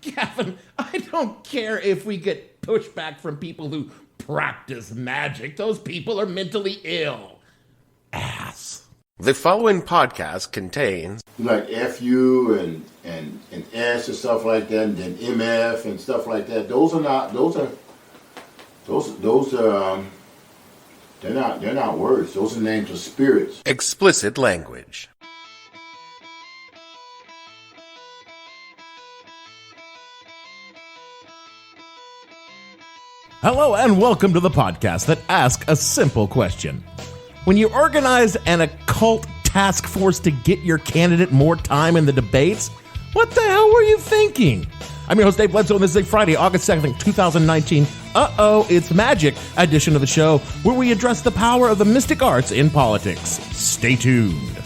Gavin, I don't care if we get pushback from people who practice magic. Those people are mentally ill. Ass. The following podcast contains like FU and S and stuff like that, and then MF and stuff like that. Those are they're not words. Those are names of spirits. explicit language. Hello and welcome to the podcast that asks a simple question. When you organize an occult task force to get your candidate more time in the debates, what the hell were you thinking? I'm your host, Dave Bledsoe, and this is a Friday, August 2nd, 2019. It's Magick edition of the show, where we address the power of the mystic arts in politics. Stay tuned.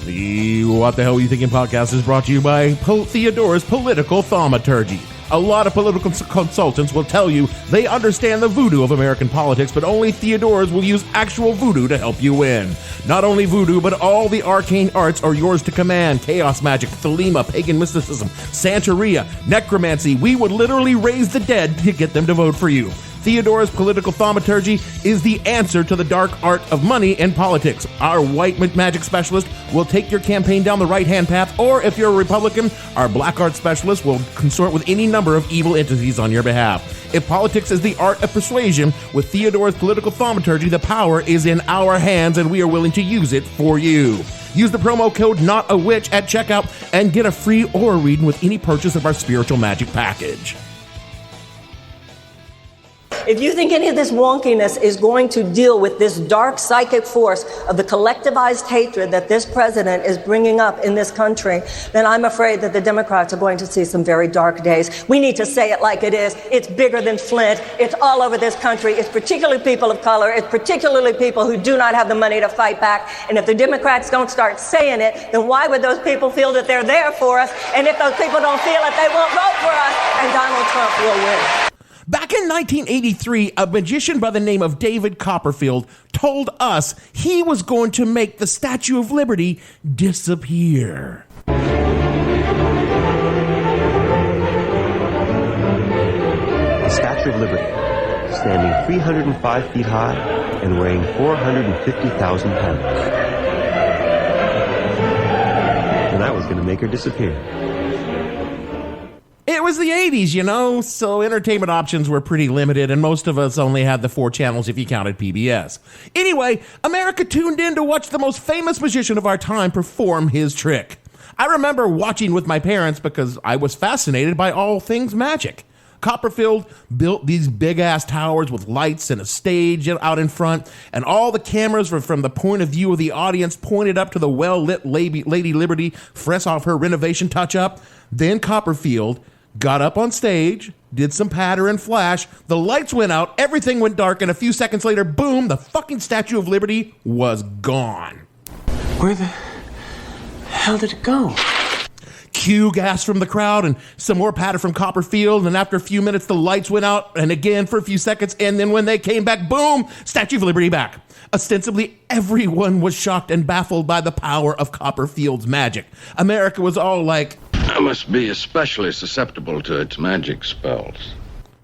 The What the Hell Were You Thinking podcast is brought to you by Theodore's Political Thaumaturgy. A lot of political consultants will tell you they understand the voodoo of American politics, but only Theodore's will use actual voodoo to help you win. Not only voodoo, but all the arcane arts are yours to command. Chaos magic, thelema, pagan mysticism, Santeria, necromancy. We would literally raise the dead to get them to vote for you. Theodore's Political Thaumaturgy is the answer to the dark art of money and politics. Our white magic specialist will take your campaign down the right-hand path, or if you're a Republican, our black art specialist will consort with any number of evil entities on your behalf. If politics is the art of persuasion, with Theodore's Political Thaumaturgy, the power is in our hands, and we are willing to use it for you. Use the promo code NOTAWITCH at checkout and get a free aura reading with any purchase of our spiritual magic package. If you think any of this wonkiness is going to deal with this dark psychic force of the collectivized hatred that this president is bringing up in this country, then I'm afraid that the Democrats are going to see some very dark days. We need to say it like it is. It's bigger than Flint. It's all over this country. It's particularly people of color. It's particularly people who do not have the money to fight back. And if the Democrats don't start saying it, then why would those people feel that they're there for us? And if those people don't feel it, they won't vote for us, and Donald Trump will win. Back in 1983, a magician by the name of David Copperfield told us he was going to make the Statue of Liberty disappear. The Statue of Liberty, standing 305 feet high and weighing 450,000 pounds. And I was going to make her disappear. It was the 80s, you know, so entertainment options were pretty limited, and most of us only had the 4 channels if you counted PBS. Anyway, America tuned in to watch the most famous magician of our time perform his trick. I remember watching with my parents because I was fascinated by all things magic. Copperfield built these big-ass towers with lights and a stage out in front, and all the cameras were from the point of view of the audience pointed up to the well-lit Lady Liberty, fresh off her renovation touch-up. Then Copperfield got up on stage, did some patter and flash, the lights went out, everything went dark, and a few seconds later, boom, the fucking Statue of Liberty was gone. Where the hell did it go? Cue gas from the crowd and some more patter from Copperfield, and after a few minutes, the lights went out, and again for a few seconds, and then when they came back, boom, Statue of Liberty back. Ostensibly, everyone was shocked and baffled by the power of Copperfield's magic. America was all like, I must be especially susceptible to its magic spells.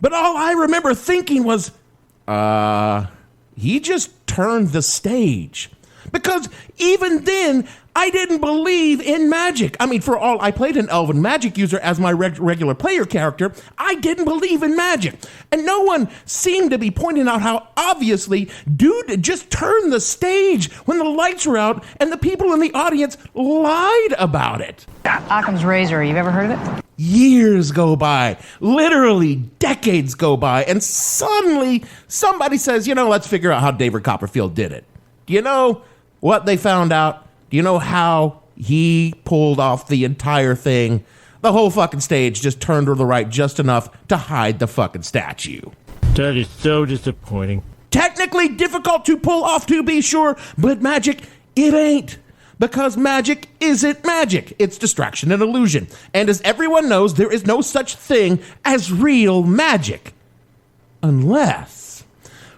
But all I remember thinking was, he just turned the stage. Because even then, I didn't believe in magic. I mean, for all I played an elven magic user as my regular player character, I didn't believe in magic. And no one seemed to be pointing out how obviously dude just turned the stage when the lights were out and the people in the audience lied about it. Occam's razor, you've ever heard of it? Years go by, literally decades go by, and suddenly somebody says, let's figure out how David Copperfield did it. Do you know what they found out? Do you know how he pulled off the entire thing? The whole fucking stage just turned to the right just enough to hide the fucking statue. That is so disappointing. Technically difficult to pull off, to be sure, but magic, it ain't. Because magic isn't magic. It's distraction and illusion. And as everyone knows, there is no such thing as real magic. Unless,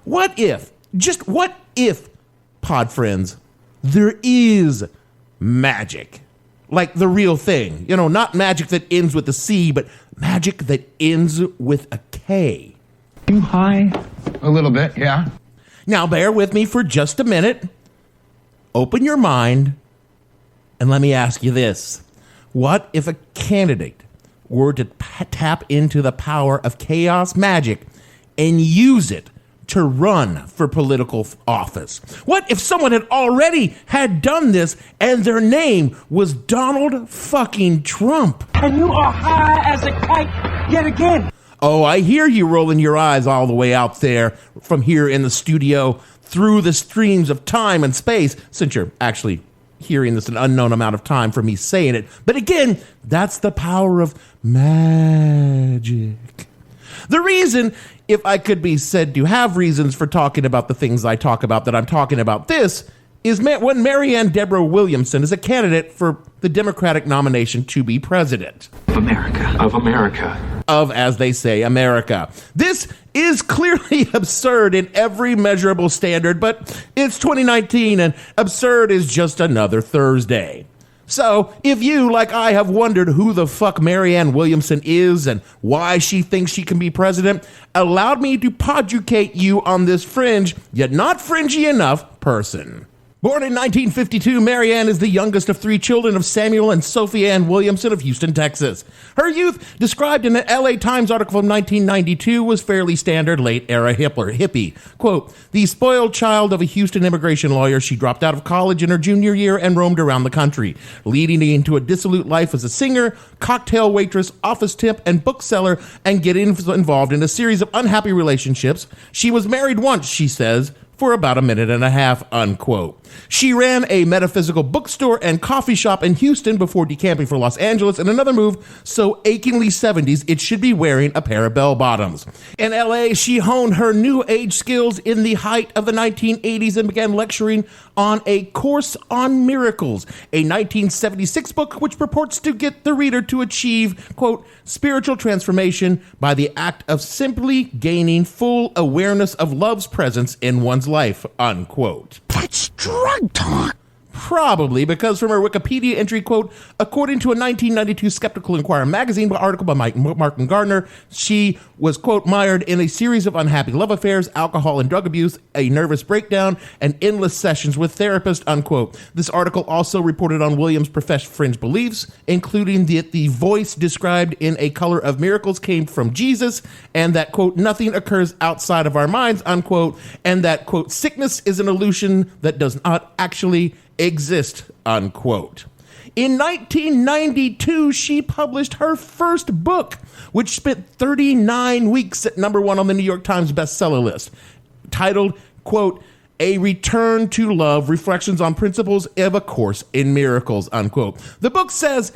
what if, pod friends, there is magic? Like the real thing. You know, not magic that ends with a C, but magic that ends with a K. You high? A little bit, yeah. Now bear with me for just a minute. Open your mind and let me ask you this. What if a candidate were to tap into the power of chaos magic and use it to run for political office? What if someone had done this and their name was Donald fucking Trump? And you are high as a kite yet again. Oh, I hear you rolling your eyes all the way out there from here in the studio through the streams of time and space, since you're actually hearing this an unknown amount of time for me saying it. But again, that's the power of magic. The reason, if I could be said to have reasons for talking about the things I talk about that I'm talking about this, is when Marianne Williamson is a candidate for the Democratic nomination to be president. Of America. Of, as they say, America. This is clearly absurd in every measurable standard, but it's 2019 and absurd is just another Thursday. So, if you, like I, have wondered who the fuck Marianne Williamson is and why she thinks she can be president, allow me to poducate you on this fringe, yet not fringy enough, person. Born in 1952, Marianne is the youngest of 3 children of Samuel and Sophie Ann Williamson of Houston, Texas. Her youth, described in an LA Times article from 1992, was fairly standard late-era hippie. Quote, the spoiled child of a Houston immigration lawyer, she dropped out of college in her junior year and roamed around the country, leading into a dissolute life as a singer, cocktail waitress, office temp, and bookseller, and getting involved in a series of unhappy relationships. She was married once, she says, for about a minute and a half, unquote. She ran a metaphysical bookstore and coffee shop in Houston before decamping for Los Angeles in another move so achingly 70s it should be wearing a pair of bell-bottoms. In LA, she honed her new age skills in the height of the 1980s and began lecturing on A Course on Miracles, a 1976 book which purports to get the reader to achieve, quote, spiritual transformation by the act of simply gaining full awareness of love's presence in one's life, unquote. That's drug talk. Probably, because from her Wikipedia entry, quote, according to a 1992 Skeptical Inquirer magazine article by Martin Gardner, she was, quote, mired in a series of unhappy love affairs, alcohol and drug abuse, a nervous breakdown, and endless sessions with therapists, unquote. This article also reported on Williams' professed fringe beliefs, including that the voice described in A Color of Miracles came from Jesus, and that, quote, nothing occurs outside of our minds, unquote, and that, quote, sickness is an illusion that does not actually exist, unquote. In 1992, she published her first book, which spent 39 weeks at #1 on the New York Times bestseller list, titled, quote, A Return to Love, Reflections on Principles of A Course in Miracles, unquote. The book says,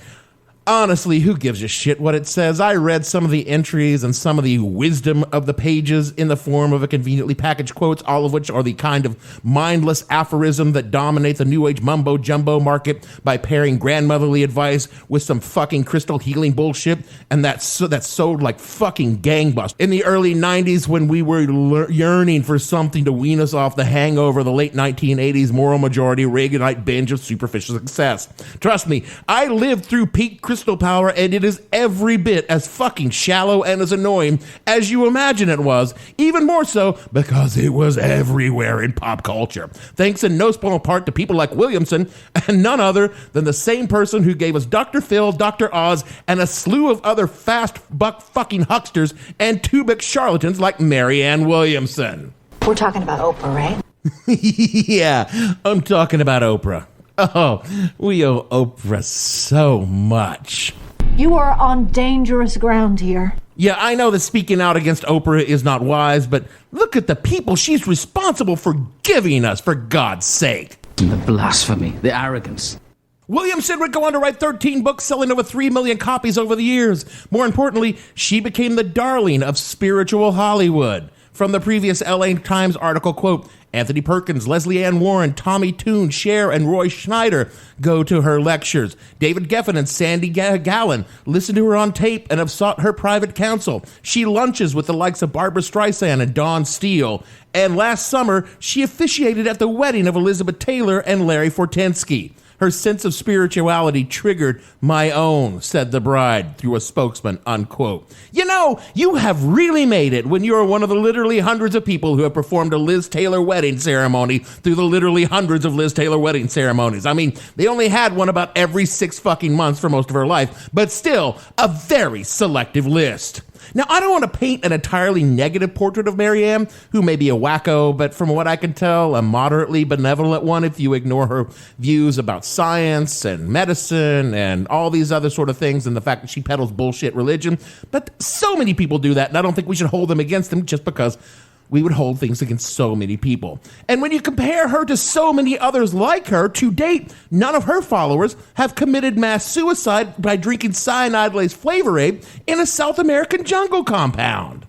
honestly, who gives a shit what it says? I read some of the entries and some of the wisdom of the pages in the form of a conveniently packaged quotes, all of which are the kind of mindless aphorism that dominate the new age mumbo jumbo market by pairing grandmotherly advice with some fucking crystal healing bullshit, and that's sold like fucking gangbusters. In the early 90s, when we were yearning for something to wean us off the hangover of the late 1980s moral majority Reaganite binge of superficial success. Trust me, I lived through peak crystal power, and it is every bit as fucking shallow and as annoying as you imagine it was, even more so because it was everywhere in pop culture. Thanks in no small part to people like Williamson, and none other than the same person who gave us Dr. Phil, Dr. Oz, and a slew of other fast buck fucking hucksters and two-bit charlatans like Marianne Williamson. We're talking about Oprah, right? Yeah, I'm talking about Oprah. Oh, we owe Oprah so much. You are on dangerous ground here. Yeah, I know that speaking out against Oprah is not wise, but look at the people she's responsible for giving us, for God's sake. The blasphemy, the arrogance. Williamson would go on to write 13 books selling over 3 million copies over the years. More importantly, she became the darling of spiritual Hollywood. From the previous LA Times article, quote, Anthony Perkins, Leslie Ann Warren, Tommy Tune, Cher, and Roy Schneider go to her lectures. David Geffen and Sandy Gallen listen to her on tape and have sought her private counsel. She lunches with the likes of Barbara Streisand and Dawn Steele. And last summer, she officiated at the wedding of Elizabeth Taylor and Larry Fortensky. Her sense of spirituality triggered my own, said the bride through a spokesman, unquote. You know, you have really made it when you are one of the literally hundreds of people who have performed a Liz Taylor wedding ceremony through the literally hundreds of Liz Taylor wedding ceremonies. I mean, they only had one about every 6 fucking months for most of her life, but still a very selective list. Now, I don't want to paint an entirely negative portrait of Marianne, who may be a wacko, but from what I can tell, a moderately benevolent one if you ignore her views about science and medicine and all these other sort of things and the fact that she peddles bullshit religion. But so many people do that, and I don't think we should hold them against them just because we would hold things against so many people. And when you compare her to so many others like her, to date, none of her followers have committed mass suicide by drinking cyanide-laced Flavor Aid in a South American jungle compound.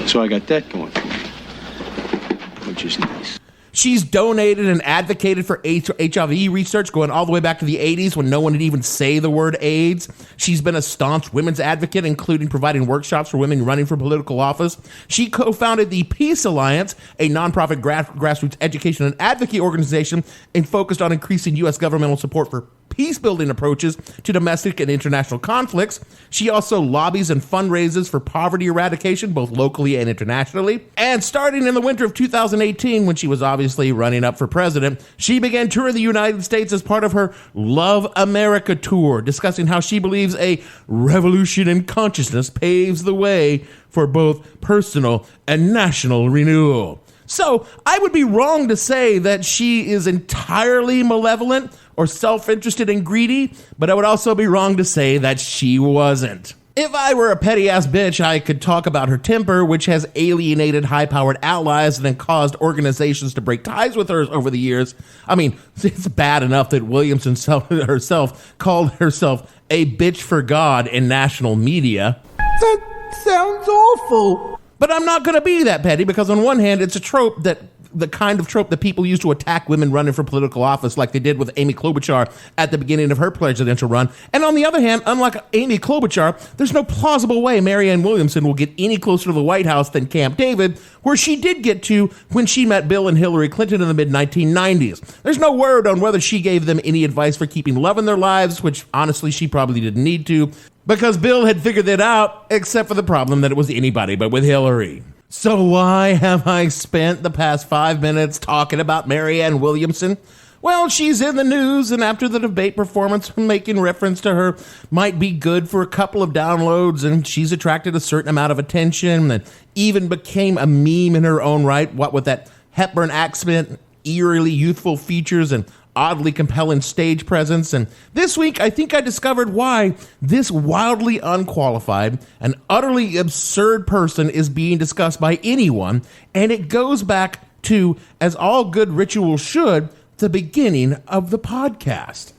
So I got that going for me, which is nice. She's donated and advocated for HIV research going all the way back to the 80s when no one would even say the word AIDS. She's been a staunch women's advocate, including providing workshops for women running for political office. She co-founded the Peace Alliance, a nonprofit grassroots education and advocacy organization and focused on increasing U.S. governmental support for peace-building approaches to domestic and international conflicts. She also lobbies and fundraises for poverty eradication, both locally and internationally. And starting in the winter of 2018, when she was obviously running up for president, she began touring the United States as part of her Love America tour, discussing how she believes a revolution in consciousness paves the way for both personal and national renewal. So I would be wrong to say that she is entirely malevolent or self-interested and greedy, but I would also be wrong to say that she wasn't. If I were a petty-ass bitch, I could talk about her temper, which has alienated high-powered allies and then caused organizations to break ties with her over the years. I mean, it's bad enough that Williamson herself called herself a bitch for God in national media. That sounds awful. But I'm not going to be that petty because on one hand, it's a trope that the kind of trope that people use to attack women running for political office like they did with Amy Klobuchar at the beginning of her presidential run. And on the other hand, unlike Amy Klobuchar, there's no plausible way Marianne Williamson will get any closer to the White House than Camp David, where she did get to when she met Bill and Hillary Clinton in the mid-1990s. There's no word on whether she gave them any advice for keeping love in their lives, which honestly she probably didn't need to, because Bill had figured it out, except for the problem that it was anybody but with Hillary. So why have I spent the past 5 minutes talking about Marianne Williamson? Well, she's in the news, and after the debate performance, making reference to her might be good for a couple of downloads, and she's attracted a certain amount of attention and even became a meme in her own right, what with that Hepburn accent, eerily youthful features, and oddly compelling stage presence. And this week, I think I discovered why this wildly unqualified and utterly absurd person is being discussed by anyone. And it goes back to, as all good rituals should, the beginning of the podcast.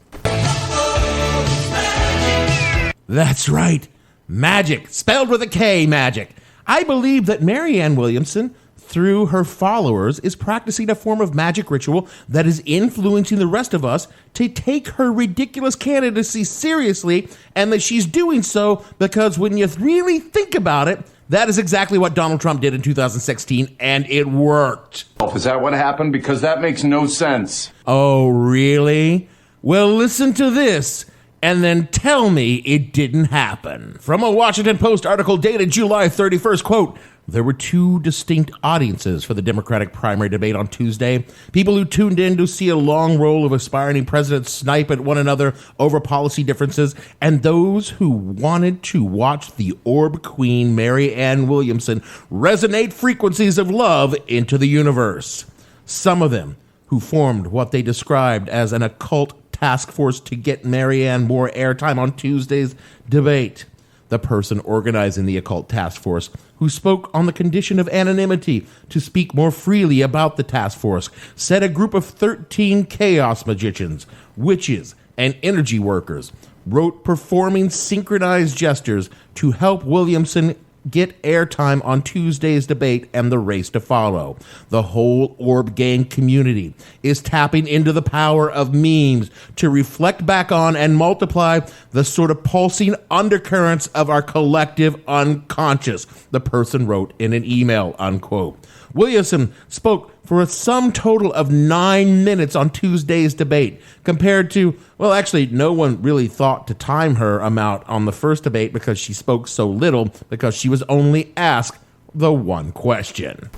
That's right. Magic, spelled with a K, magic. I believe that Marianne Williamson, through her followers, is practicing a form of magic ritual that is influencing the rest of us to take her ridiculous candidacy seriously, and that she's doing so because when you really think about it, that is exactly what Donald Trump did in 2016, and it worked. Is that what happened? Because that makes no sense. Oh, really? Well, listen to this, and then tell me it didn't happen. From a Washington Post article dated July 31st, quote, "There were two distinct audiences for the Democratic primary debate on Tuesday. People who tuned in to see a long roll of aspiring presidents snipe at one another over policy differences, and those who wanted to watch the orb queen Marianne Williamson resonate frequencies of love into the universe. Some of them who formed what they described as an occult task force to get Marianne more airtime on Tuesday's debate. The person organizing the occult task force, who spoke on the condition of anonymity to speak more freely about the task force, said a group of 13 chaos magicians, witches, and energy workers wrote performing synchronized gestures to help Williamson get airtime on Tuesday's debate and the race to follow. The whole Orb Gang community is tapping into the power of memes to reflect back on and multiply the sort of pulsing undercurrents of our collective unconscious," the person wrote in an email, unquote. Williamson spoke for a sum total of 9 minutes on Tuesday's debate, compared to, well, actually, no one really thought to time her amount on the first debate because she spoke so little, because she was only asked the one question.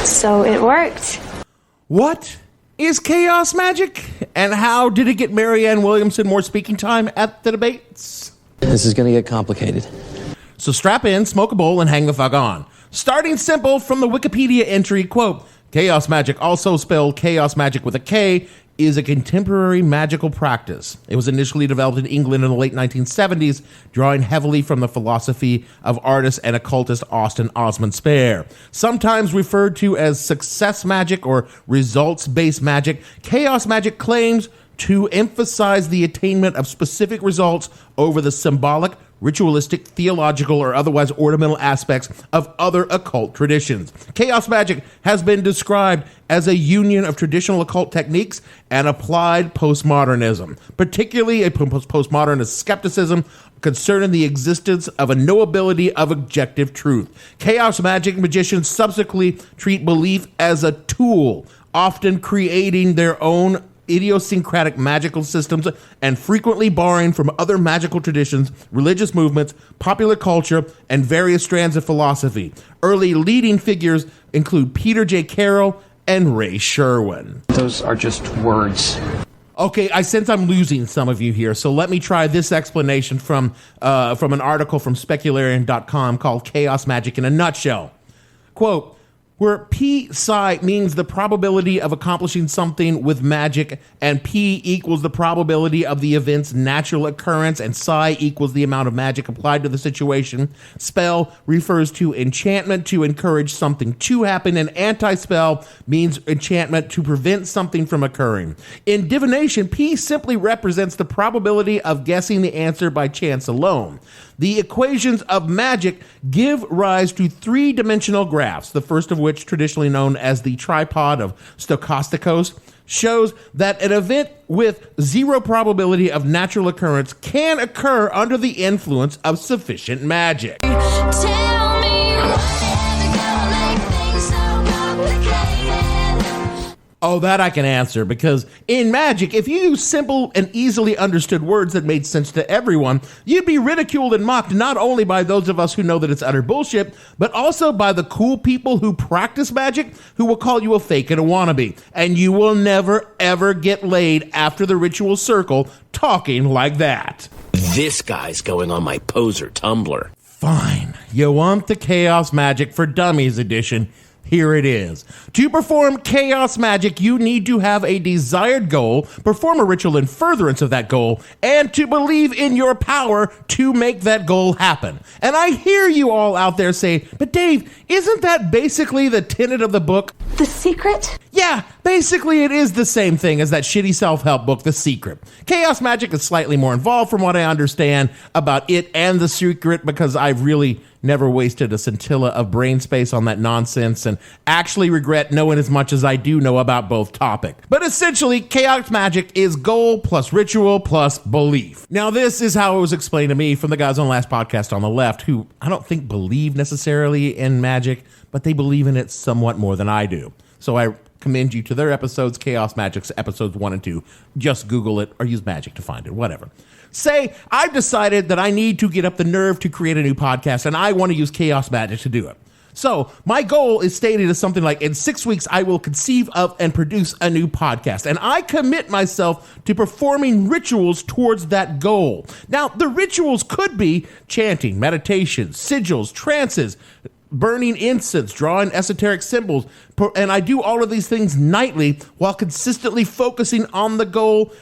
So it worked. What is chaos magic? And how did it get Marianne Williamson more speaking time at the debates? This is going to get complicated. So strap in, smoke a bowl, and hang the fuck on. Starting simple from the Wikipedia entry, quote, chaos magic, also spelled chaos magic with a K, is a contemporary magical practice. It was initially developed in England in the late 1970s, drawing heavily from the philosophy of artist and occultist Austin Osman Spare. Sometimes referred to as success magic or results-based magic, chaos magic claims to emphasize the attainment of specific results over the symbolic, ritualistic, theological, or otherwise ornamental aspects of other occult traditions. Chaos magic has been described as a union of traditional occult techniques and applied postmodernism, particularly a postmodernist skepticism concerning the existence of a knowability of objective truth. Chaos magic magicians subsequently treat belief as a tool, often creating their own idiosyncratic magical systems and frequently borrowing from other magical traditions, religious movements, popular culture, and various strands of philosophy. Early leading figures include Peter J. Carroll and Ray Sherwin. Those are just words. Okay, I sense I'm losing some of you here, so let me try this explanation from an article from Specularian.com called Chaos Magic in a Nutshell. Quote, where P psi means the probability of accomplishing something with magic, and P equals the probability of the event's natural occurrence, and psi equals the amount of magic applied to the situation. Spell refers to enchantment to encourage something to happen, and anti-spell means enchantment to prevent something from occurring. In divination, P simply represents the probability of guessing the answer by chance alone. The equations of magic give rise to three-dimensional graphs, the first of which, traditionally known as the tripod of Stochasticos, shows that an event with zero probability of natural occurrence can occur under the influence of sufficient magic. Tell me whatever gonna make things so complicated. Oh, that I can answer, because in magic, if you use simple and easily understood words that made sense to everyone, you'd be ridiculed and mocked not only by those of us who know that it's utter bullshit, but also by the cool people who practice magic, who will call you a fake and a wannabe. And you will never, ever get laid after the ritual circle talking like that. This guy's going on my poser Tumblr. Fine. You want the Chaos Magic for Dummies edition? Here it is. To perform chaos magic, you need to have a desired goal, perform a ritual in furtherance of that goal, and to believe in your power to make that goal happen. And I hear you all out there say, but Dave, isn't that basically the tenet of the book? The Secret? Yeah, basically it is the same thing as that shitty self-help book, The Secret. Chaos magic is slightly more involved from what I understand about it and The Secret, because I've really never wasted a scintilla of brain space on that nonsense and actually regret knowing as much as I do know about both topics. But essentially, chaos magic is goal plus ritual plus belief. Now, this is how it was explained to me from the guys on the last podcast on the left, who I don't think believe necessarily in magic, but they believe in it somewhat more than I do. So I commend you to their episodes, Chaos Magic's episodes 1 and 2. Just Google it or use Magick to find it, whatever. Say, I've decided that I need to get up the nerve to create a new podcast, and I want to use Chaos Magic to do it. So my goal is stated as something like, in 6 weeks, I will conceive of and produce a new podcast. And I commit myself to performing rituals towards that goal. Now, the rituals could be chanting, meditation, sigils, trances, burning incense, drawing esoteric symbols. And I do all of these things nightly while consistently focusing on the goal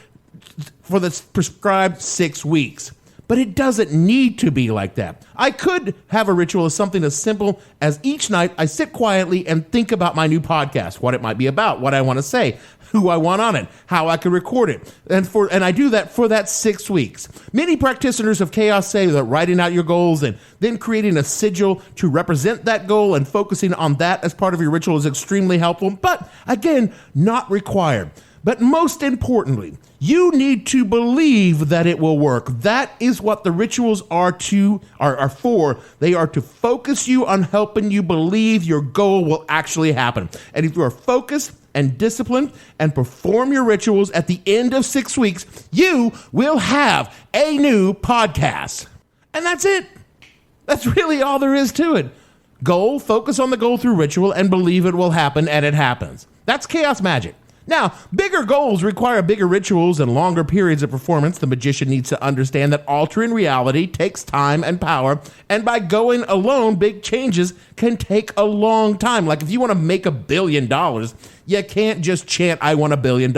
for the prescribed 6 weeks. But it doesn't need to be like that. I could have a ritual as something as simple as each night I sit quietly and think about my new podcast, what it might be about, what I want to say, who I want on it, how I can record it. And I do that for that 6 weeks. Many practitioners of chaos say that writing out your goals and then creating a sigil to represent that goal and focusing on that as part of your ritual is extremely helpful, but again, not required. But most importantly, you need to believe that it will work. That is what the rituals are for. They are to focus you on helping you believe your goal will actually happen. And if you are focused and disciplined and perform your rituals at the end of 6 weeks, you will have a new podcast. And that's it. That's really all there is to it. Goal, focus on the goal through ritual, and believe it will happen, and it happens. That's chaos magic. Now, bigger goals require bigger rituals and longer periods of performance. The magician needs to understand that altering reality takes time and power, and by going alone, big changes can take a long time. Like if you want to make $1 billion, you can't just chant, "I want $1 billion"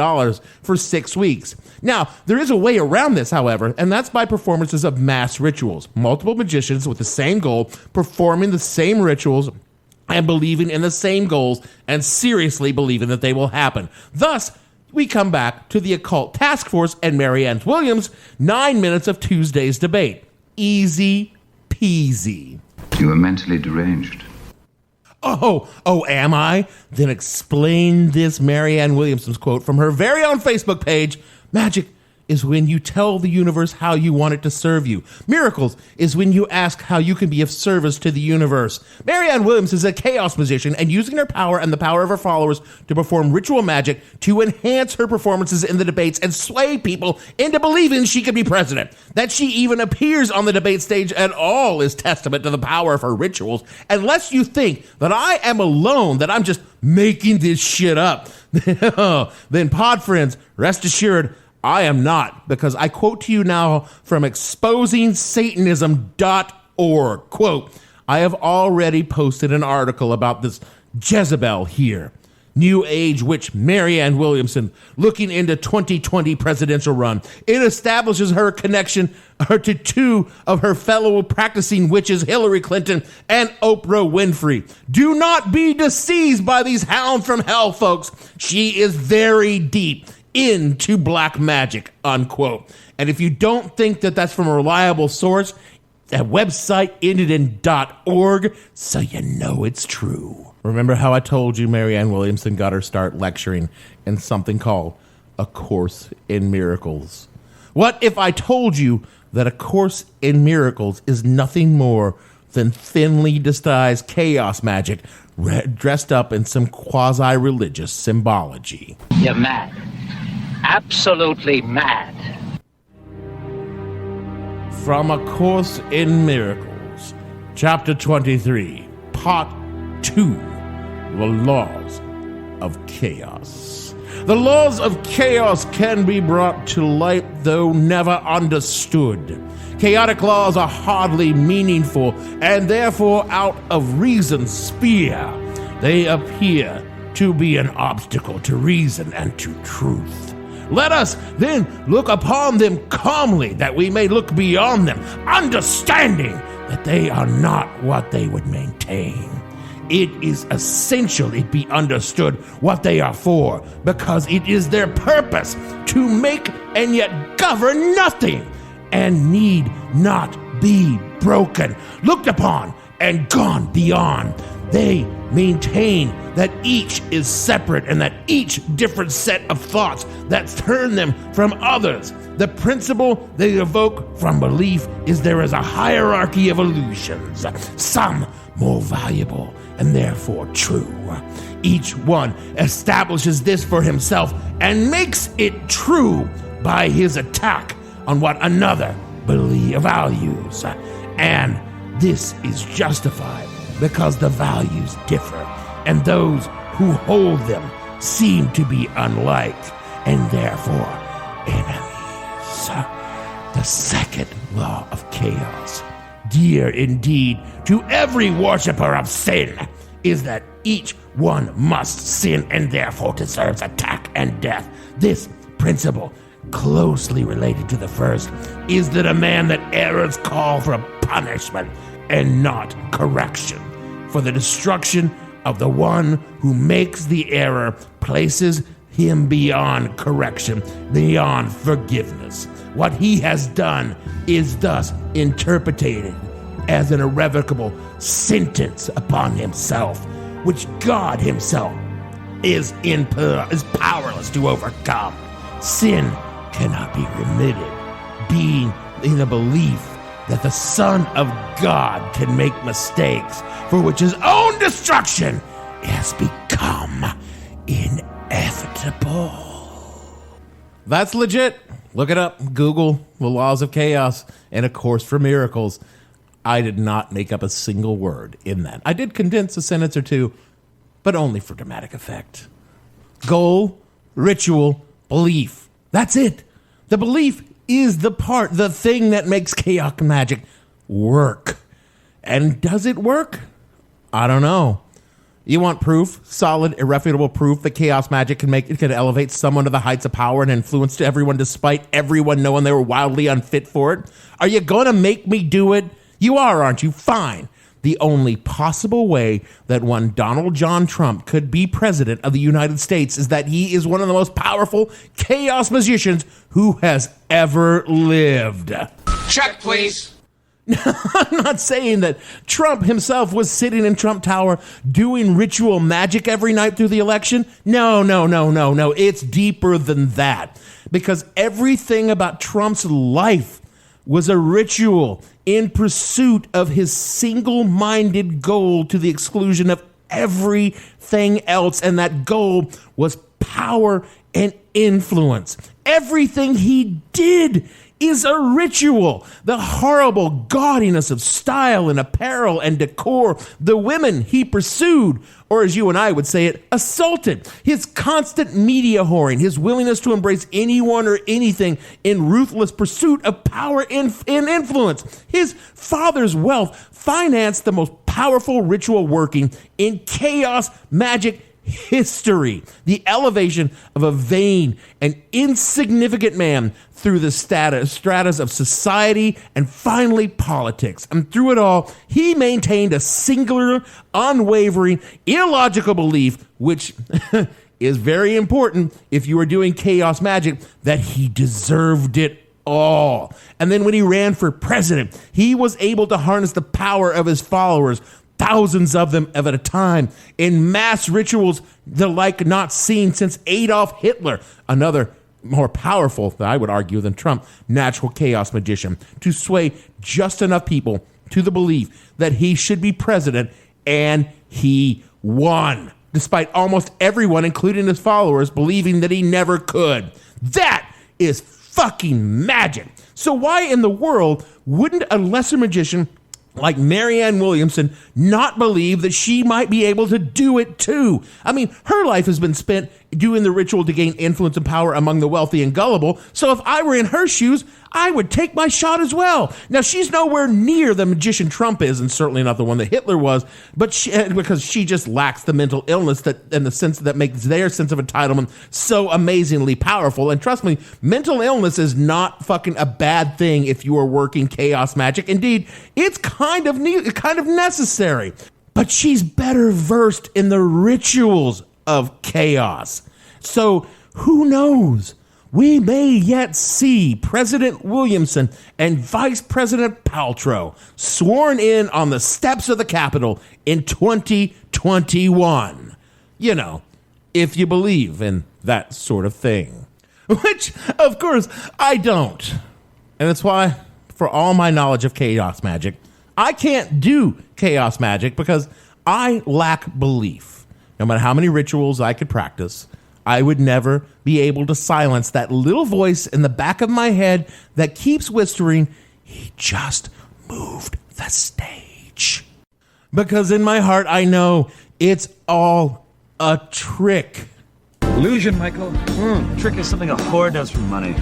for 6 weeks. Now, there is a way around this, however, and that's by performances of mass rituals. Multiple magicians with the same goal, performing the same rituals, and believing in the same goals, and seriously believing that they will happen. Thus, we come back to the Occult Task Force and Marianne Williamson, 9 minutes of Tuesday's debate. Easy peasy. You are mentally deranged. Oh, am I? Then explain this Marianne Williamson's quote from her very own Facebook page. Magic is when you tell the universe how you want it to serve you. Miracles is when you ask how you can be of service to the universe. Marianne Williamson is a chaos magician and using her power and the power of her followers to perform ritual magic to enhance her performances in the debates and sway people into believing she could be president. That she even appears on the debate stage at all is testament to the power of her rituals. Unless you think that I am alone, that I'm just making this shit up, then pod friends, rest assured, I am not, because I quote to you now from exposingsatanism.org. Quote, I have already posted an article about this Jezebel here. New Age witch Marianne Williamson looking into 2020 presidential run. It establishes her connection to two of her fellow practicing witches, Hillary Clinton and Oprah Winfrey. Do not be deceived by these hounds from hell, folks. She is very deep into black magic, unquote. And if you don't think that that's from a reliable source, that website ended in .org, so you know it's true. Remember how I told you Marianne Williamson got her start lecturing in something called A Course in Miracles? What if I told you that A Course in Miracles is nothing more than thinly disguised chaos magic dressed up in some quasi-religious symbology? You're mad. Absolutely mad. From A Course in Miracles, Chapter 23, Part 2, The Laws of Chaos. The laws of chaos can be brought to light, though never understood. Chaotic laws are hardly meaningful, and therefore out of reason's sphere. They appear to be an obstacle to reason and to truth. Let us then look upon them calmly, that we may look beyond them, understanding that they are not what they would maintain. It is essential it be understood what they are for, because it is their purpose to make and yet govern nothing, and need not be broken, looked upon, and gone beyond. They maintain that each is separate and that each different set of thoughts that turn them from others. The principle they evoke from belief is there is a hierarchy of illusions, some more valuable and therefore true. Each one establishes this for himself and makes it true by his attack on what another values. And this is justified because the values differ, and those who hold them seem to be unlike, and therefore enemies. The second law of chaos, dear indeed to every worshiper of sin, is that each one must sin and therefore deserves attack and death. This principle, closely related to the first, is the demand that errors call for punishment and not correction. For the destruction of the one who makes the error places him beyond correction, beyond forgiveness. What he has done is thus interpreted as an irrevocable sentence upon himself, which God himself is powerless to overcome. Sin cannot be remitted, being in the belief that the Son of God can make mistakes for which his own destruction has become inevitable. That's legit. Look it up. Google the laws of chaos and A Course for Miracles. I did not make up a single word in that. I did condense a sentence or two, but only for dramatic effect. Goal, ritual, belief. That's it. The belief is the thing that makes chaos magic work. And does it work? I don't know. You want proof, solid, irrefutable proof that chaos magic can elevate someone to the heights of power and influence to everyone despite everyone knowing they were wildly unfit for it? Are you going to make me do it? You are, aren't you? Fine. The only possible way that one Donald John Trump could be president of the United States is that he is one of the most powerful chaos magicians who has ever lived. Check, please. I'm not saying that Trump himself was sitting in Trump Tower doing ritual magic every night through the election. No. It's deeper than that. Because everything about Trump's life was a ritual in pursuit of his single-minded goal to the exclusion of everything else. And that goal was power and influence. Everything he did is a ritual. The horrible gaudiness of style and apparel and decor, the women he pursued, or as you and I would say it, assaulted, his constant media whoring, his willingness to embrace anyone or anything in ruthless pursuit of power and influence. His father's wealth financed the most powerful ritual working in chaos magic history, the elevation of a vain and insignificant man through the stratas of society and finally politics. And through it all, he maintained a singular, unwavering, illogical belief, which is very important if you are doing chaos magic, that he deserved it all. And then when he ran for president, he was able to harness the power of his followers, thousands of them at a time, in mass rituals the like not seen since Adolf Hitler, another more powerful, I would argue, than Trump, natural chaos magician, to sway just enough people to the belief that he should be president, and he won, despite almost everyone, including his followers, believing that he never could. That is fucking magic. So why in the world wouldn't a lesser magician like Marianne Williamson not believe that she might be able to do it too? I mean, her life has been spent doing the ritual to gain influence and power among the wealthy and gullible. So if I were in her shoes, I would take my shot as well. Now, she's nowhere near the magician Trump is, and certainly not the one that Hitler was, but because she just lacks the mental illness that, in the sense that makes their sense of entitlement so amazingly powerful. And trust me, mental illness is not fucking a bad thing if you are working chaos magic. Indeed, it's kind of necessary. But she's better versed in the rituals of chaos. So who knows? We may yet see President Williamson and Vice President Paltrow sworn in on the steps of the Capitol in 2021. You know, if you believe in that sort of thing. Which, of course, I don't. And that's why, for all my knowledge of chaos magic, I can't do chaos magic because I lack belief. No matter how many rituals I could practice, I would never be able to silence that little voice in the back of my head that keeps whispering, he just moved the stage. Because in my heart, I know it's all a trick. Illusion, Michael. Trick is something a whore does for money.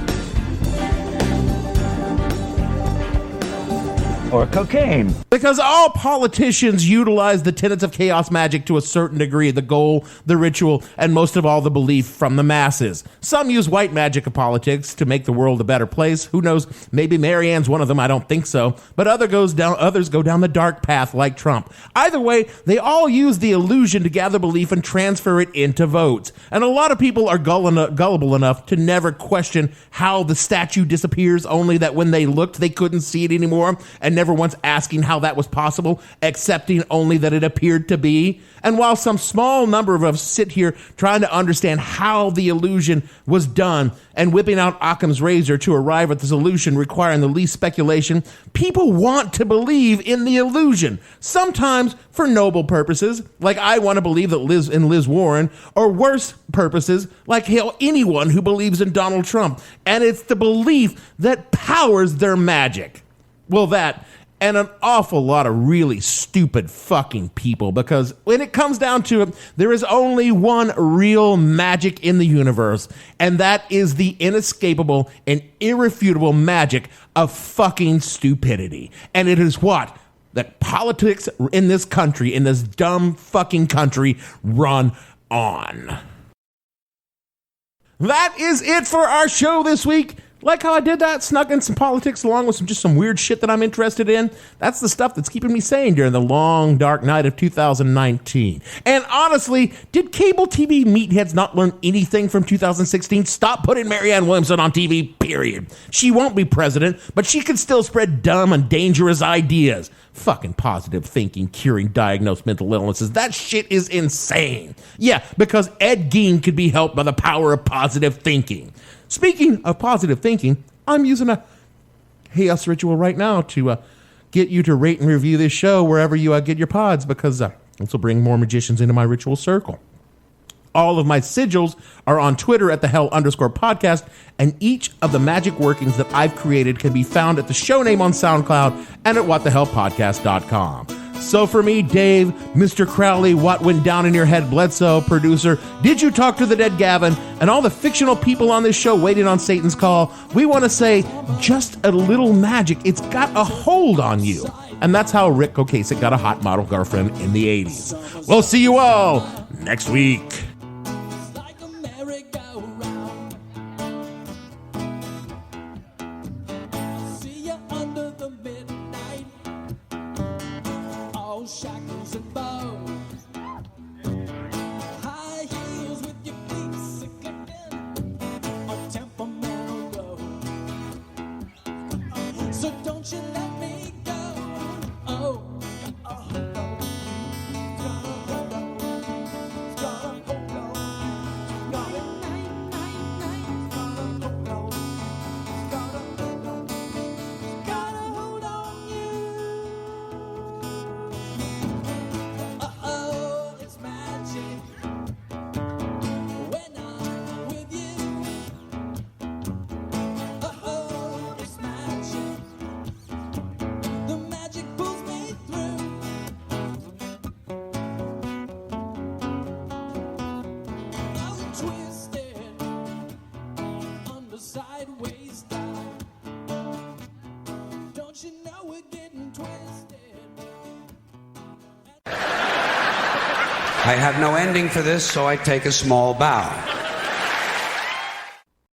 Or cocaine. Because all politicians utilize the tenets of chaos magic to a certain degree, the goal, the ritual, and most of all, the belief from the masses. Some use white magic of politics to make the world a better place. Who knows? Maybe Marianne's one of them. I don't think so. But others go down the dark path like Trump. Either way, they all use the illusion to gather belief and transfer it into votes. And a lot of people are gullible enough to never question how the statue disappears, only that when they looked, they couldn't see it anymore, and never never once asking how that was possible, accepting only that it appeared to be. And while some small number of us sit here trying to understand how the illusion was done and whipping out Occam's razor to arrive at the solution requiring the least speculation, people want to believe in the illusion, sometimes for noble purposes, like I want to believe that Liz Warren, or worse purposes, like anyone who believes in Donald Trump. And it's the belief that powers their magic. Well, that and an awful lot of really stupid fucking people, because when it comes down to it, there is only one real magic in the universe, and that is the inescapable and irrefutable magic of fucking stupidity. And it is what? That politics in this country, in this dumb fucking country, run on. That is it for our show this week. Like how I did that, snuck in some politics along with some weird shit that I'm interested in. That's the stuff that's keeping me sane during the long, dark night of 2019. And honestly, did cable TV meatheads not learn anything from 2016? Stop putting Marianne Williamson on TV, period. She won't be president, but she can still spread dumb and dangerous ideas. Fucking positive thinking, curing diagnosed mental illnesses. That shit is insane. Yeah, because Ed Gein could be helped by the power of positive thinking. Speaking of positive thinking, I'm using a chaos ritual right now to get you to rate and review this show wherever you get your pods, because this will bring more magicians into my ritual circle. All of my sigils are on Twitter at @the_hell_podcast, and each of the magic workings that I've created can be found at the show name on SoundCloud and at whatthehellpodcast.com. So for me, Dave, Mr. Crowley, what went down in your head, Bledsoe, producer, did you talk to the dead Gavin, and all the fictional people on this show waiting on Satan's call, we want to say, just a little magic. It's got a hold on you. And that's how Rick Ocasek got a hot model girlfriend in the 80s. We'll see you all next week. I have no ending for this, so I take a small bow.